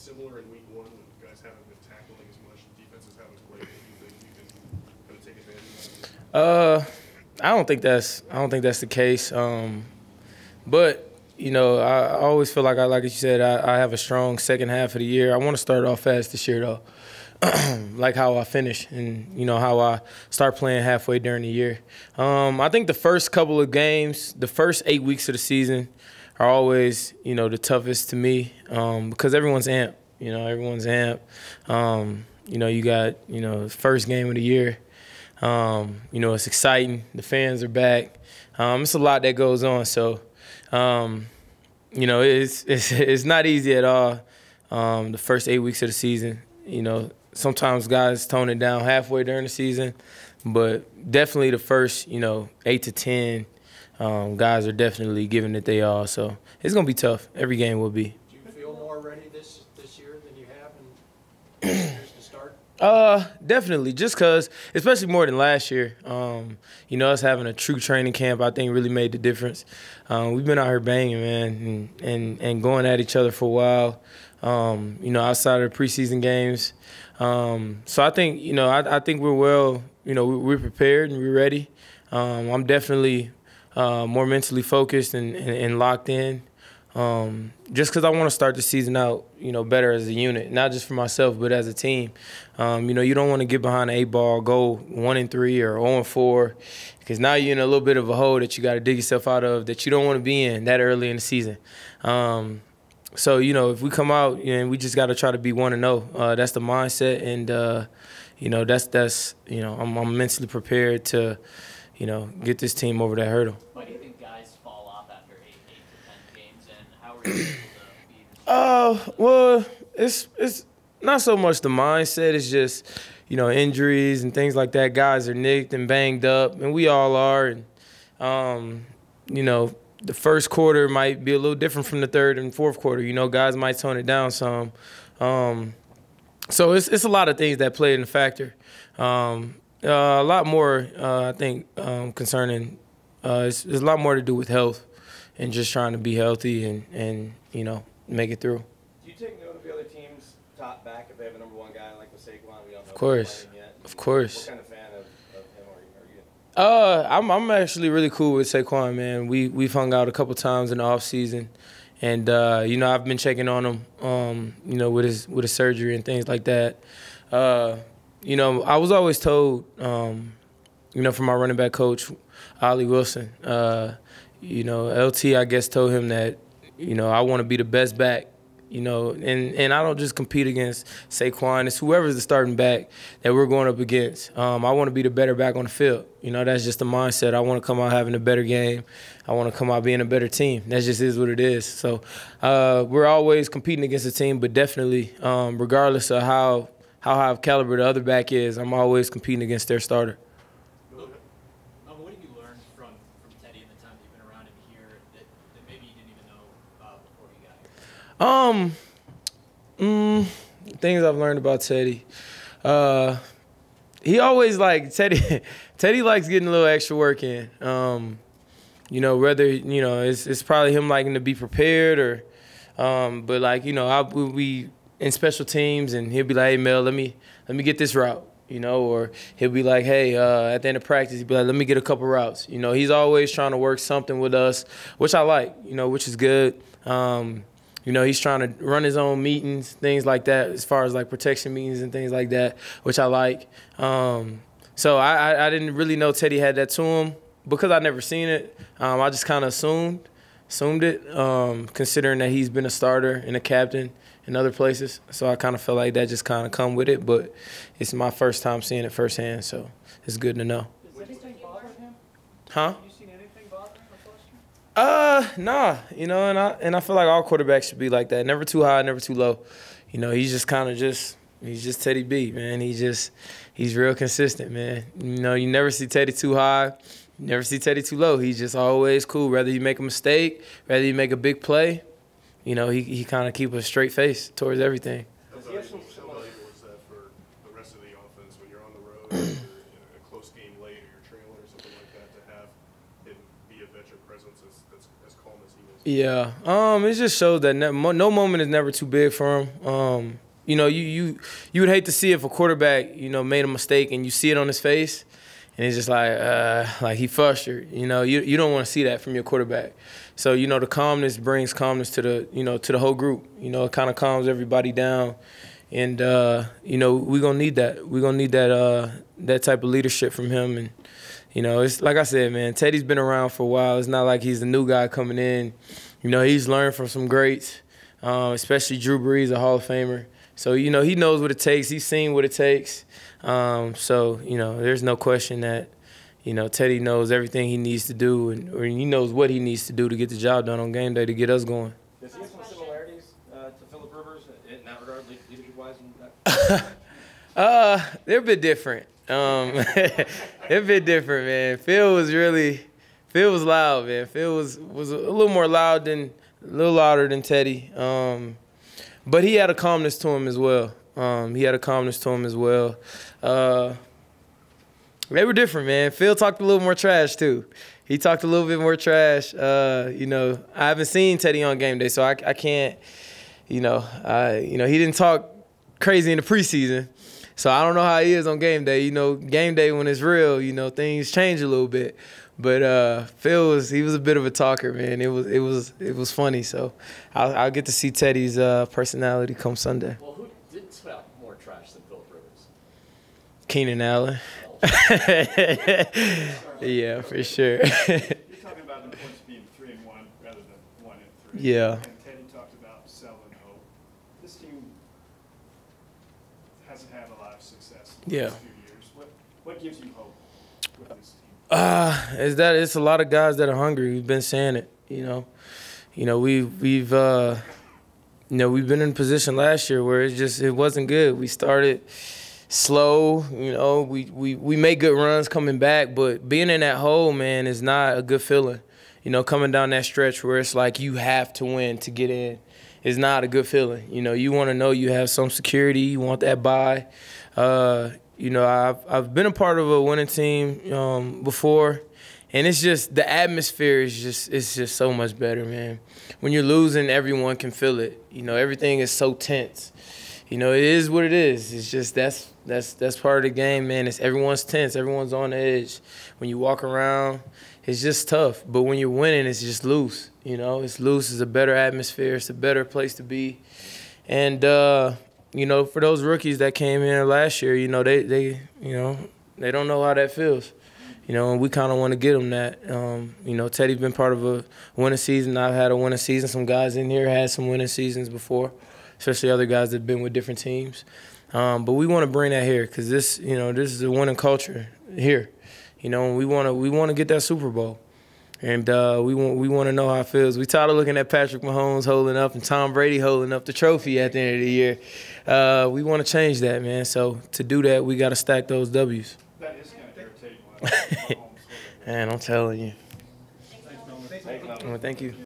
similar in week one when guys haven't been tackling as much and defenses haven't played? Do you think you can kind of take advantage of that? I don't think that's the case. But you know, I always feel like you said, I have a strong second half of the year. I want to start off fast this year though. Like how I finish and, you know, how I start playing halfway during the year. I think the first couple of games, the first 8 weeks of the season are always, you know, the toughest to me because everyone's amped. You know, everyone's amped. You know, you got, you know, first game of the year. You know, it's exciting. The fans are back. It's a lot that goes on. So, you know, it's not easy at all the first 8 weeks of the season. You know, sometimes guys tone it down halfway during the season, but definitely the first, you know, 8 to 10, guys are definitely giving it they all. So it's going to be tough. Every game will be. Do you feel more ready this year than you have in years to start? Definitely, just because, especially more than last year. You know, us having a true training camp, I think, really made the difference. We've been out here banging, man, and going at each other for a while. You know, outside of the preseason games. So I think, you know, I think we're well, you know, we're prepared and we're ready. I'm definitely more mentally focused and locked in. Just because I want to start the season out, you know, better as a unit, not just for myself, but as a team. You know, you don't want to get behind the 8-ball, go 1-3 or 0-4, because now you're in a little bit of a hole that you got to dig yourself out of that you don't want to be in that early in the season. So, you know, if we come out, you know, we just got to try to be 1-0. That's the mindset, and you know, that's you know, I'm mentally prepared to, you know, get this team over that hurdle. Why do you think guys fall off after 8 to 10 games, and how are you able to be? Well, it's not so much the mindset. It's just, you know, injuries and things like that. Guys are nicked and banged up, and we all are. And you know, the first quarter might be a little different from the third and fourth quarter. You know, guys might tone it down some. So it's a lot of things that play in the factor. A lot more, I think, concerning. It's a lot more to do with health and just trying to be healthy and you know, make it through. Do you take note of the other team's top back if they have a #1 guy like with Saquon? We don't know. Of course, yet. of course. What kind of fan of him are you? I'm actually really cool with Saquon, man. We've hung out a couple times in the off season, and you know, I've been checking on him, you know, with his surgery and things like that. You know, I was always told, you know, from my running back coach, Ollie Wilson, you know, LT, I guess, told him that, you know, I want to be the best back. You know, and I don't just compete against Saquon. It's whoever's the starting back that we're going up against. I want to be the better back on the field. You know, that's just the mindset. I want to come out having a better game. I want to come out being a better team. That just is what it is. So we're always competing against the team, but definitely, regardless of how high of caliber the other back is, I'm always competing against their starter. What have you learned from Teddy in the time that you've been around him here that maybe you didn't even know before you got here? Things I've learned about Teddy. He always Teddy likes getting a little extra work in. You know, whether, you know, it's probably him liking to be prepared or, but like, you know, we in special teams and he'll be like, hey, Mel, let me get this route. You know, or he'll be like, hey, at the end of practice, he'll be like, let me get a couple routes. You know, he's always trying to work something with us, which I like, you know, which is good. You know, he's trying to run his own meetings, things like that, as far as like protection meetings and things like that, which I like. So I didn't really know Teddy had that to him because I never seen it. I just kind of assumed it, considering that he's been a starter and a captain in other places. So I kind of felt like that just kind of come with it. But it's my first time seeing it firsthand, so it's good to know. Does anything bother him? Huh? Have you seen anything bother him or question? Nah. You know, and I feel like all quarterbacks should be like that. Never too high, never too low. You know, he's just kind of he's just Teddy B, man. He's real consistent, man. You know, you never see Teddy too high. You never see Teddy too low. He's just always cool. Whether you make a mistake, whether you make a big play, you know, he kind of keep a straight face towards everything. How valuable is that for the rest of the offense when you're on the road or you're in a close game late or you're trailing or something like that to have him be veteran presence as calm as he is? Yeah, it just shows that no moment is never too big for him. You know, you would hate to see if a quarterback, you know, made a mistake and you see it on his face, and it's just like he frustrated. You know, you don't want to see that from your quarterback. So, you know, the calmness brings calmness to the whole group. You know, it kind of calms everybody down, and you know, we're gonna need that. We're gonna need that type of leadership from him. And you know, it's like I said, man, Teddy's been around for a while. It's not like he's the new guy coming in. You know, he's learned from some greats, especially Drew Brees, a Hall of Famer. So, you know, he knows what it takes. He's seen what it takes. So, you know, there's no question that, you know, Teddy knows everything he needs to do, or he knows what he needs to do to get the job done on game day to get us going. Does he have some similarities to Phillip Rivers in that regard, leadership-wise? They're a bit different. They're a bit different, man. Phil was loud, man. Phil was a little louder than Teddy. But he had a calmness to him as well. They were different, man. Phil talked a little more trash too. He talked a little bit more trash. You know, I haven't seen Teddy on game day, so I can't. You know, he didn't talk crazy in the preseason, so I don't know how he is on game day. You know, game day when it's real, you know, things change a little bit. But Phil was a bit of a talker, man. It was funny. So I'll get to see Teddy's personality come Sunday. Well, who did talk more trash than Phillip Rivers? Keenan Allen. Yeah, for sure. You're talking about the points being 3-1 rather than 1-3. Yeah. And Teddy talked about selling hope. This team hasn't had a lot of success in the last few years. What gives you hope with this team? Is that it's a lot of guys that are hungry. We've been saying it, you know, we've been in a position last year where it wasn't good. We started slow, you know, we made good runs coming back, but being in that hole, man, is not a good feeling. You know, coming down that stretch where it's like you have to win to get in is not a good feeling. You know, you want to know you have some security, you want that bye. You know, I've been a part of a winning team before, and it's just the atmosphere is just so much better, man. When you're losing, everyone can feel it. You know, everything is so tense. You know, it is what it is. It's just that's part of the game, man. Everyone's tense, everyone's on the edge. When you walk around, it's just tough. But when you're winning, it's just loose. You know, it's loose. It's a better atmosphere. It's a better place to be. And you know, for those rookies that came in last year, you know, they don't know how that feels. You know, and we kind of want to get them that. You know, Teddy's been part of a winning season. I've had a winning season. Some guys in here had some winning seasons before, especially other guys that have been with different teams. But we want to bring that here because this is a winning culture here. You know, and we want to get that Super Bowl. And we want to know how it feels. We tired of looking at Patrick Mahomes holding up and Tom Brady holding up the trophy at the end of the year. We want to change that, man. So to do that, we got to stack those W's. That is going to irritate Mahomes. Man, I'm telling you. Thanks, Melvin. Thank you.